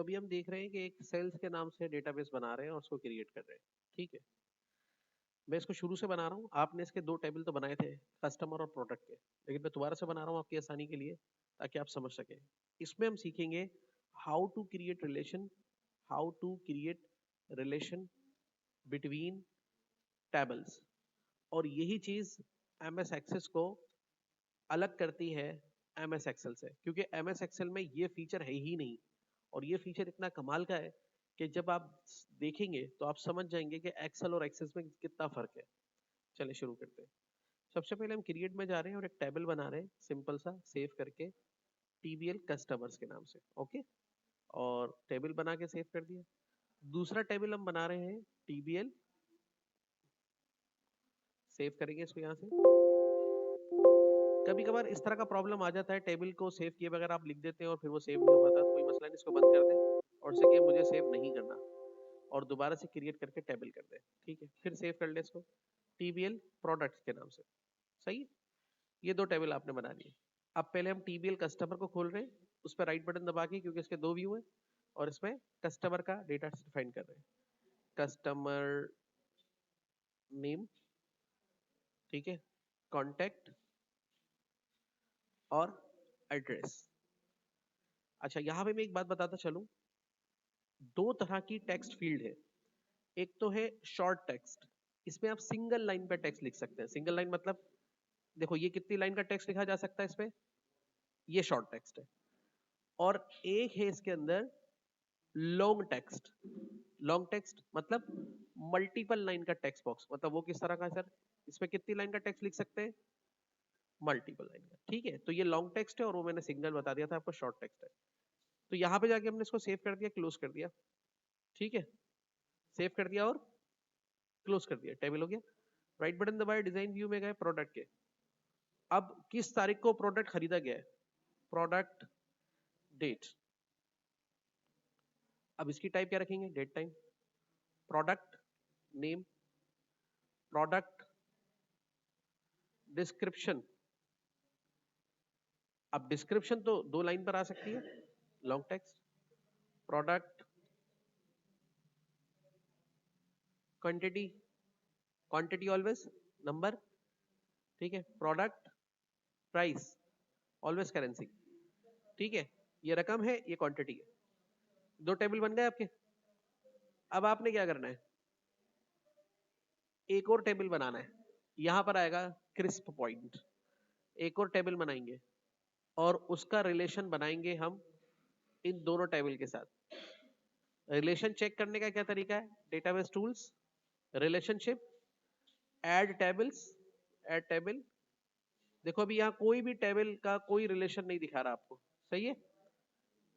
तो अभी हम देख रहे हैं कि एक सेल्स के नाम से डेटाबेस बना रहे हैं और उसको क्रिएट कर रहे हैं। ठीक है, मैं इसको शुरू से बना रहा हूँ। आपने इसके दो टेबल तो बनाए थे, कस्टमर और प्रोडक्ट के, लेकिन मैं दोबारा से बना रहा हूँ आपकी आसानी के लिए, ताकि आप समझ सकें। इसमें हम सीखेंगे how to create relation between tables. और यही चीज एमएस एक्सेस को अलग करती है एमएस एक्सेल से, क्योंकि एमएस एक्सेल में ये फीचर है ही नहीं। और ये फीचर इतना कमाल का है कि जब आप देखेंगे तो आप समझ जाएंगे कि एक्सेल और एक्सेस में कितना फर्क है। चलिए शुरू करते हैं। सबसे पहले हम क्रिएट में जा रहे हैं और एक टेबल बना रहे हैं सिंपल सा, सेव करके टीबीएल कस्टमर्स के नाम से। ओके, और टेबल बना के सेव कर दिया। दूसरा टेबल हम बना रहे हैं टीबीएल, सेव करेंगे इसको यहाँ से। कभी कभार इस तरह का प्रॉब्लम आ जाता है, टेबल को सेव किए बगैर आप लिख देते हैं और फिर वो सेव नहीं हो पाता, तो कोई मसला नहीं, इसको बंद कर दें और से कि मुझे सेव नहीं करना, और दोबारा से क्रिएट करके टेबल कर दें। ठीक है, फिर सेव कर ले इसको टीबीएल प्रोडक्ट्स के नाम से। सही है, ये दो टेबल आपने बना लिए। अब पहले हम टीबीएल कस्टमर को खोल रहे हैं, उस पर राइट बटन दबा के, क्योंकि इसके दो व्यू है, और इसमें कस्टमर का डेटा डिफाइन कर रहे हैं। कस्टमर नेम, ठीक है, कॉन्टेक्ट और एड्रेस। अच्छा, यहां पे मैं एक बात बताता चलूं, दो तरह की टेक्स्ट फील्ड है। एक तो है शॉर्ट टेक्स्ट, इसमें आप सिंगल लाइन पे टेक्स्ट लिख सकते हैं। सिंगल लाइन मतलब देखो ये कितनी लाइन का टेक्स्ट लिखा जा सकता है इसमें, ये शॉर्ट टेक्स्ट है। और एक है इसके अंदर लॉन्ग टेक्स्ट। लॉन्ग टेक्स्ट मतलब मल्टीपल लाइन का टेक्स्ट बॉक्स, मतलब वो किस तरह का है सर, इसमें कितनी लाइन का टेक्स्ट लिख सकते हैं, मल्टीपल लाइन का। ठीक है, तो ये लॉन्ग टेक्स्ट है और वो मैंने सिंगल बता दिया था आपको, शॉर्ट टेक्स्ट है। तो यहां पे जाके हमने इसको सेव कर दिया, क्लोज कर दिया। ठीक है, सेव कर दिया और क्लोज कर दिया, टेबल हो गया। राइट बटन दबाए, डिजाइन व्यू में गए, प्रोडक्ट के। अब किस तारीख को प्रोडक्ट खरीदा गया है, प्रोडक्ट डेट। अब इसकी टाइप क्या रखेंगे, date time. Product name, product description. अब डिस्क्रिप्शन तो दो लाइन पर आ सकती है, long text. Product quantity, quantity always number. ठीक है, प्रोडक्ट प्राइस, ऑलवेज करेंसी। ठीक है, ये रकम है, ये क्वांटिटी है। दो टेबल बन गए आपके। अब आपने क्या करना है, एक और टेबल बनाना है। यहां पर आएगा क्रिस्प पॉइंट। एक और टेबल बनाएंगे और उसका रिलेशन बनाएंगे हम इन दोनों टेबल के साथ। रिलेशन चेक करने का क्या तरीका है, database tools, relationship, add tables, add table. देखो अभी यहाँ कोई भी टेबल का कोई रिलेशन नहीं दिखा रहा आपको, सही है।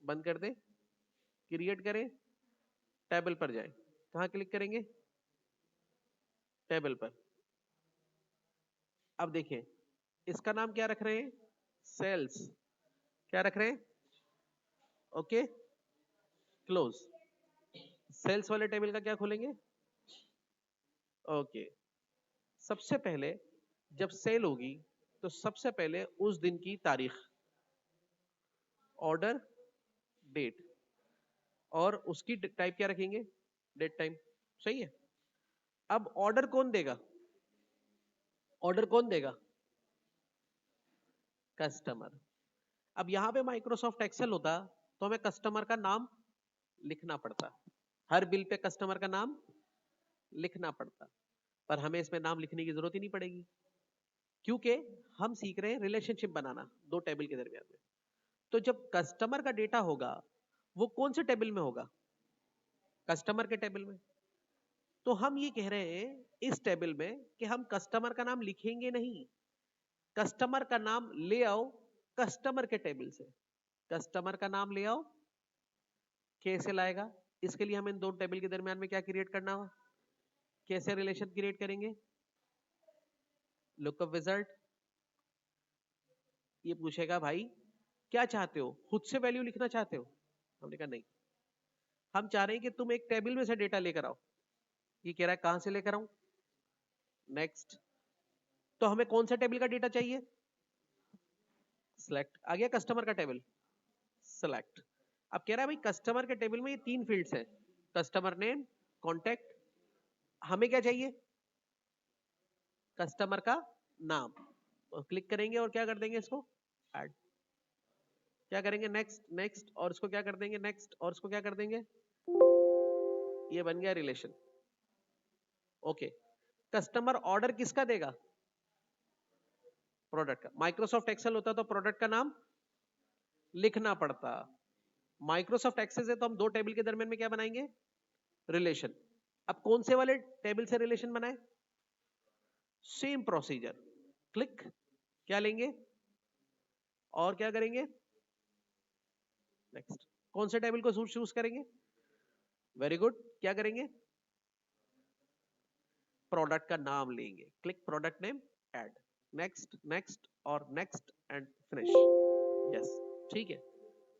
बंद कर दे, क्रिएट करें, टेबल पर जाए। कहाँ क्लिक करेंगे, टेबल पर। अब देखिए इसका नाम क्या रख रहे हैं, सेल्स। क्या रख रहे हैं, ओके, क्लोज। सेल्स वाले टेबल का क्या खोलेंगे, ओके। सबसे पहले जब सेल होगी तो सबसे पहले उस दिन की तारीख, ऑर्डर डेट, और उसकी टाइप क्या रखेंगे, डेट टाइम। सही है। अब ऑर्डर कौन देगा, ऑर्डर कौन देगा, कस्टमर। अब यहां पे माइक्रोसॉफ्ट एक्सेल होता तो हमें कस्टमर का नाम लिखना पड़ता, हर बिल पे कस्टमर का नाम लिखना पड़ता, पर हमें इसमें नाम लिखने की जरूरत ही नहीं पड़ेगी, क्योंकि हम सीख रहे हैं रिलेशनशिप बनाना दो टेबल के दरमियान में। तो जब कस्टमर का डेटा होगा वो कौन से टेबल में होगा, कस्टमर के टेबल में। तो हम ये कह रहे हैं इस टेबल में कि हम कस्टमर का नाम लिखेंगे नहीं, कस्टमर का नाम ले आओ कस्टमर के टेबल से। कस्टमर का नाम ले आओ, कैसे लाएगा, इसके लिए हमें इन दो टेबल के दरमियान में क्या क्रिएट करना होगा, कैसे रिलेशन क्रिएट करेंगे, लुकअप विजार्ड। ये पूछेगा भाई क्या चाहते हो, खुद से वैल्यू लिखना चाहते हो, हमने कहा नहीं, हम चाह रहे हैं कि तुम एक टेबल में से डेटा लेकर आओ। ये कह रहा है कहां से लेकर आऊं, नेक्स्ट। तो हमें कौन सा टेबल का डेटा चाहिए, सिलेक्ट। आ गया कस्टमर का टेबल, सिलेक्ट। अब कह रहा है भाई कस्टमर के टेबल में ये 3 फील्ड्स हैं, कस्टमर नेम, कॉन्टेक्ट, हमें क्या चाहिए, कस्टमर का नाम। तो क्लिक करेंगे और क्या कर देंगे, इसको ऐड, क्या करेंगे, नेक्स्ट नेक्स्ट, और इसको क्या कर देंगे, नेक्स्ट, और इसको क्या कर देंगे, ये बन गया रिलेशन। ओके, कस्टमर ऑर्डर किसका देगा, प्रोडक्ट का। माइक्रोसॉफ्ट एक्सेल होता तो प्रोडक्ट का नाम लिखना पड़ता, माइक्रोसॉफ्ट एक्सेल से तो हम दो टेबल के दरमियान में क्या बनाएंगे, रिलेशन। अब कौन से वाले टेबल से रिलेशन बनाए, सेम प्रोसीजर, क्लिक, क्या लेंगे और क्या करेंगे, नेक्स्ट। कौन से टेबल को चूज करेंगे, वेरी गुड, क्या करेंगे, प्रोडक्ट का नाम लेंगे, click product name, add, next next और नेक्स्ट एंड फिनिश, यस, ठीक है,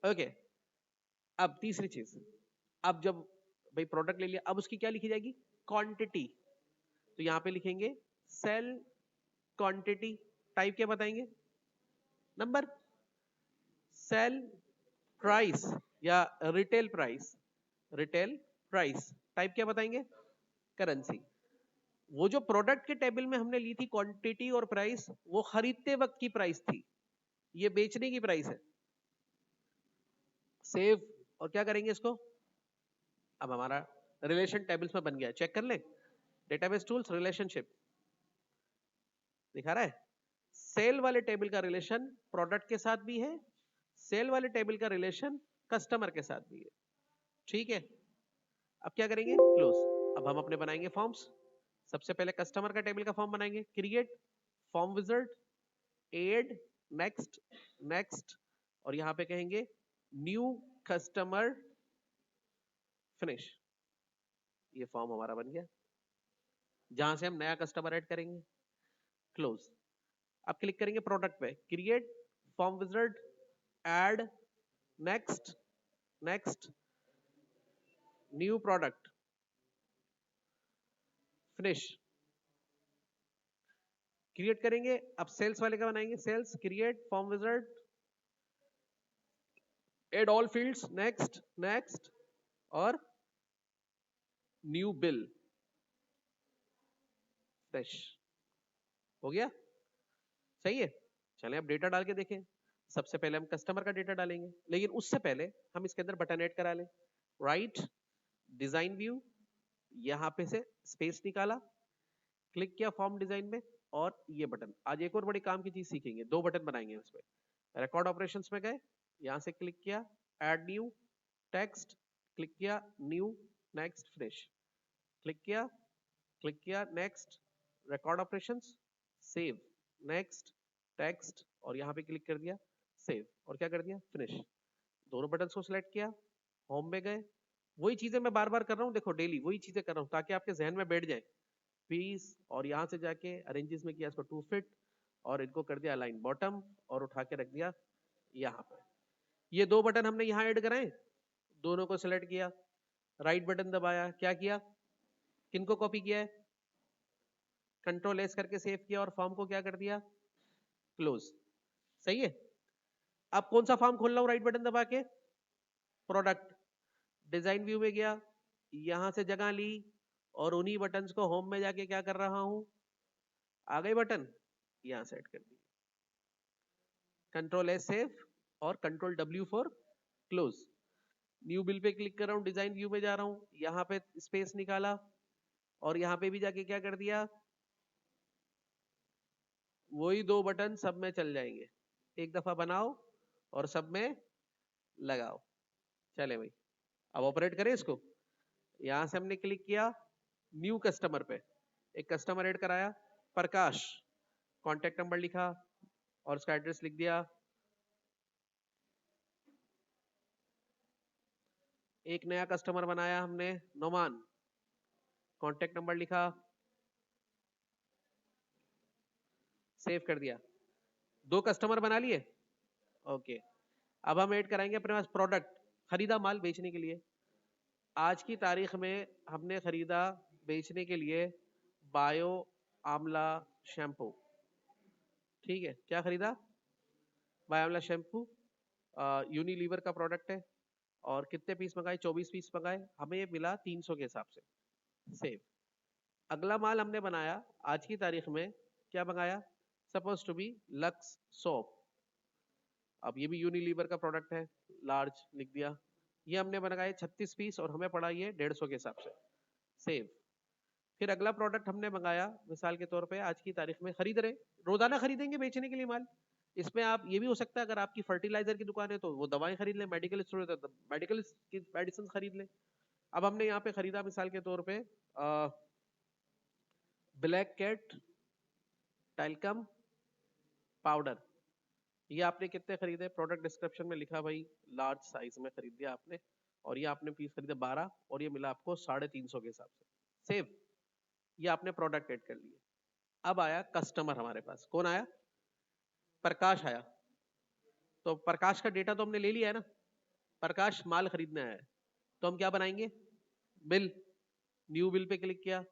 ओके। अब तीसरी चीज, अब जब भाई प्रोडक्ट ले लिया, अब उसकी क्या लिखी जाएगी, क्वांटिटी। तो यहां पे लिखेंगे सेल क्वांटिटी, टाइप क्या बताएंगे, नंबर, सेल प्राइस या retail price, retail price, type क्या बताएंगे, करेंसी। वो जो प्रोडक्ट के टेबल में हमने ली थी क्वांटिटी और प्राइस, वो खरीदते वक्त की प्राइस थी, ये बेचने की प्राइस है। सेव, और क्या करेंगे इसको, अब हमारा रिलेशन टेबल्स में बन गया, चेक कर ले, डेटाबेस टूल्स रिलेशनशिप दिखा रहा है, सेल वाले टेबल का रिलेशन प्रोडक्ट के साथ भी है, सेल वाले टेबल का रिलेशन कस्टमर के साथ भी है, ठीक है। अब क्या करेंगे, क्लोज। अब हम अपने बनाएंगे फॉर्म्स, सबसे पहले कस्टमर का टेबल का फॉर्म बनाएंगे, create form wizard, add, next next, और यहां पे कहेंगे न्यू कस्टमर, फिनिश, ये फॉर्म हमारा बन गया, जहां से हम नया कस्टमर ऐड करेंगे, क्लोज। अब क्लिक करेंगे प्रोडक्ट पे, create form wizard, add, next next, new product, finish, create करेंगे। अब सेल्स वाले का बनाएंगे, sales, create form wizard, add all fields, next next, और न्यू बिल, फ्रेश, हो गया, सही है। चलें अब डेटा डाल के देखें। सबसे पहले हम कस्टमर का डेटा डालेंगे, लेकिन उससे पहले हम इसके अंदर बटन ऐड करा लें, राइट, डिजाइन व्यू, यहां पे से स्पेस निकाला, क्लिक किया फॉर्म डिजाइन में, और ये बटन। आज एक और बड़ी काम की चीज सीखेंगे, दो बटन बनाएंगे उसमें, रिकॉर्ड ऑपरेशंस में गए, यहां से क्लिक किया, ऐड न्यू टेक्स्ट, क्लिक किया, न्यू, नेक्स्ट, फिनिश, क्लिक किया next, record operations, save, next, text, और यहां पे क्लिक कर दिया, सेव, और क्या कर दिया, फिनिश। दोनों बटन को सिलेक्ट किया, होम में गए, वही चीजें मैं बार बार कर रहा हूँ, देखो डेली वही चीजें कर रहा हूँ ताकि आपके जहन में बैठ जाए, पीस, और यहां से जाके अरेंजेस में किया इसको टू फिट, और इनको कर दिया अलाइन बॉटम, और उठा के रख दिया यहाँ पे। ये दो बटन हमने यहाँ ऐड कराए, दोनों को सिलेक्ट किया, राइट बटन दबाया, क्या किया, किनको कॉपी किया है, कंट्रोल एस करके सेव किया, और फॉर्म को क्या कर दिया, क्लोज, सही है। अब कौन सा फॉर्म खोल रहा हूं, राइट बटन दबा के, प्रोडक्ट, डिजाइन व्यू में गया, यहां से जगह ली, और उन्हीं बटन्स को होम में जाके क्या कर रहा हूं, आ गए बटन, यहां सेट कर दी, कंट्रोल एस सेव, और control W for close. New bill pay click कर रहा हूं, डिजाइन व्यू में जा रहा हूं, यहां पे स्पेस निकाला, और यहां पे भी जाके क्या कर दिया, वही दो बटन सब में चल जाएंगे, एक दफा बनाओ और सब में लगाओ। चले भाई, अब ऑपरेट करें इसको। यहां से हमने क्लिक किया न्यू कस्टमर पे, एक कस्टमर ऐड कराया, प्रकाश, कॉन्टेक्ट नंबर लिखा, और उसका एड्रेस लिख दिया, एक नया कस्टमर बनाया हमने, नोमान, कॉन्टेक्ट नंबर लिखा, सेव कर दिया, दो कस्टमर बना लिए, ओके। अब हम ऐड कराएंगे अपने पास प्रोडक्ट, खरीदा माल बेचने के लिए, आज की तारीख में हमने खरीदा बेचने के लिए बायो आंवला शैम्पू, ठीक है, क्या खरीदा, बायो आंवला शैम्पू, यूनिलीवर का प्रोडक्ट है, और कितने पीस मंगाए, 24 पीस मंगाए, हमें मिला 300 के हिसाब से। सेव। अगला माल हमने बनाया आज की तारीख में, क्या मंगाया, suppose to be Lux soap. अब ये भी यूनिलीवर का प्रोडक्ट है, लार्ज लिख दिया। ये हमने मंगाए 36 पीस और हमें पड़ा ये 150 के हिसाब से। सेव। फिर अगला प्रोडक्ट हमने मंगाया, मिसाल के तौर पे आज की तारीख में खरीद रहे, रोजाना खरीदेंगे बेचने के लिए माल। इसमें आप ये भी हो सकता है, अगर आपकी फर्टिलाइजर की दुकान है तो वो दवाएं खरीद ले, मेडिकल स्टोर है तो मेडिकल की मेडिसिन खरीद ले। अब हमने यहाँ पे खरीदा मिसाल के तौर पे ब्लैक कैट टैल्कम पाउडर। ये आपने कितने खरीदे, प्रोडक्ट डिस्क्रिप्शन में लिखा भाई लार्ज साइज में खरीद दिया आपने, और ये आपने पीस खरीदे 12 और ये मिला आपको 350 के हिसाब से। सेव। ये आपने प्रोडक्ट ऐड कर लिए। अब आया कस्टमर हमारे पास, कौन आया, प्रकाश आया। तो प्रकाश का डेटा तो हमने ले लिया है ना, प्रकाश माल खरीदने आया है, तो हम क्या बनाएंगे, bill. New bill pay click किया,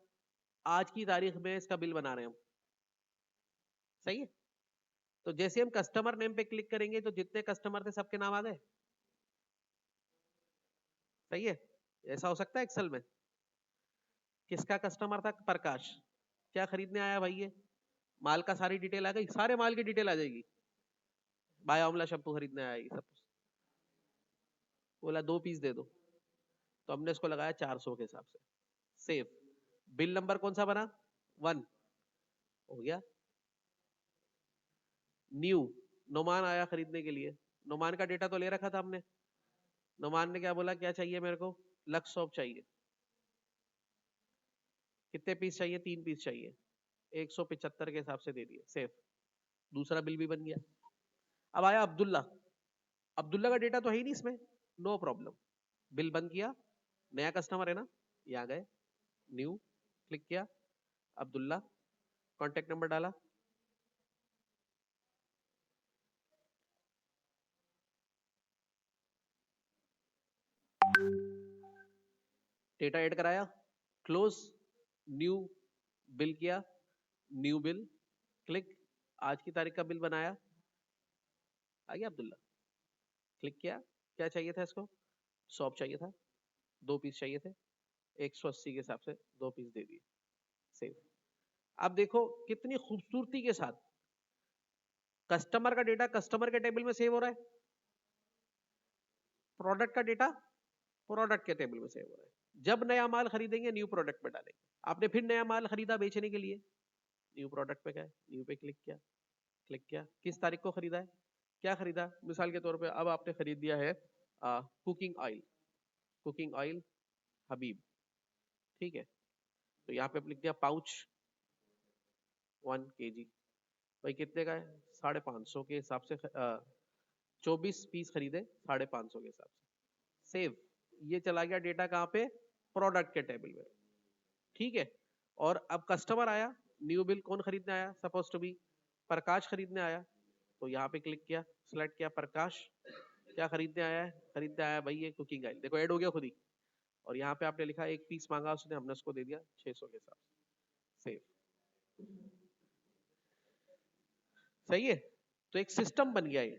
आज की तारीख में इसका बिल बना रहे हैं हम। सही है। तो जैसे हम कस्टमर नेम पे क्लिक करेंगे तो जितने कस्टमर थे सबके नाम आ गए। सही है। ऐसा हो सकता है एक्सेल में। किसका कस्टमर था, प्रकाश। क्या खरीदने आया भाई, ये माल का सारी डिटेल आ गई, सारे माल की डिटेल आ जाएगी। बायोमला शैम्पू खरीदने आया ये सब, बोला 2 पीस दे दो, तो हमने इसको लगाया 400 के हिसाब से। सेव। बिल नंबर कौन सा बना, 1 हो गया। न्यू, नोमान आया खरीदने के लिए, नोमान का डेटा तो ले रखा था हमने। नोमान ने क्या बोला, क्या चाहिए मेरे को, लक्स सोप चाहिए। कितने पीस चाहिए, 3 पीस चाहिए, 175 के हिसाब से दे दिए। सेव। दूसरा बिल भी बन गया। अब आया अब्दुल्ला, अब्दुल्ला का डेटा तो है ही नहीं इसमें, नो प्रॉब्लम। बिल बंद किया, नया कस्टमर है ना, ये आ गए, न्यू क्लिक किया, अब्दुल्ला, कॉन्टेक्ट नंबर डाला, डेटा ऐड कराया, क्लोज, न्यू बिल किया, न्यू बिल क्लिक, आज की तारीख का बिल बनाया, आ गया अब्दुल्ला। क्लिक किया, क्या चाहिए था इसको, सॉप चाहिए था, 2 पीस चाहिए थे, 180 के हिसाब से 2 पीस दे दिए। सेव। अब देखो कितनी खूबसूरती के साथ कस्टमर का डेटा कस्टमर के टेबल में सेव हो रहा है, प्रोडक्ट का डेटा प्रोडक्ट के टेबल में सेव हो रहा है। जब नया माल खरीदेंगे न्यू प्रोडक्ट में डालेंगे। आपने फिर नया माल खरीदा बेचने के लिए, न्यू प्रोडक्ट पे गए, न्यू पे क्लिक किया, किस तारीख को खरीदा है, क्या खरीदा, मिसाल के तौर पे अब आपने खरीद दिया है कुकिंग ऑयल हबीब। ठीक है, तो यहाँ पे लिख दिया पाउच 1 kg, भाई कितने का है, 550 के हिसाब से 24 पीस खरीदे 550 के हिसाब से। सेव। ये चला गया डेटा कहाँ पे, प्रोडक्ट के टेबल में। ठीक है। और अब कस्टमर आया, न्यू बिल कौन खरीदने आया, सपोज टू बी प्रकाश खरीदने आया, तो यहाँ पे क्लिक किया, सिलेक्ट किया प्रकाश, क्या खरीदने आया है, खरीदने आया भाई ये कुकिंग ऑयल, देखो ऐड हो गया खुद ही। और यहाँ पे आपने लिखा 1 पीस मांगा उसने, हमने उसको दे दिया 600 के हिसाब से। सेव। सही है। तो एक सिस्टम बन गया ये,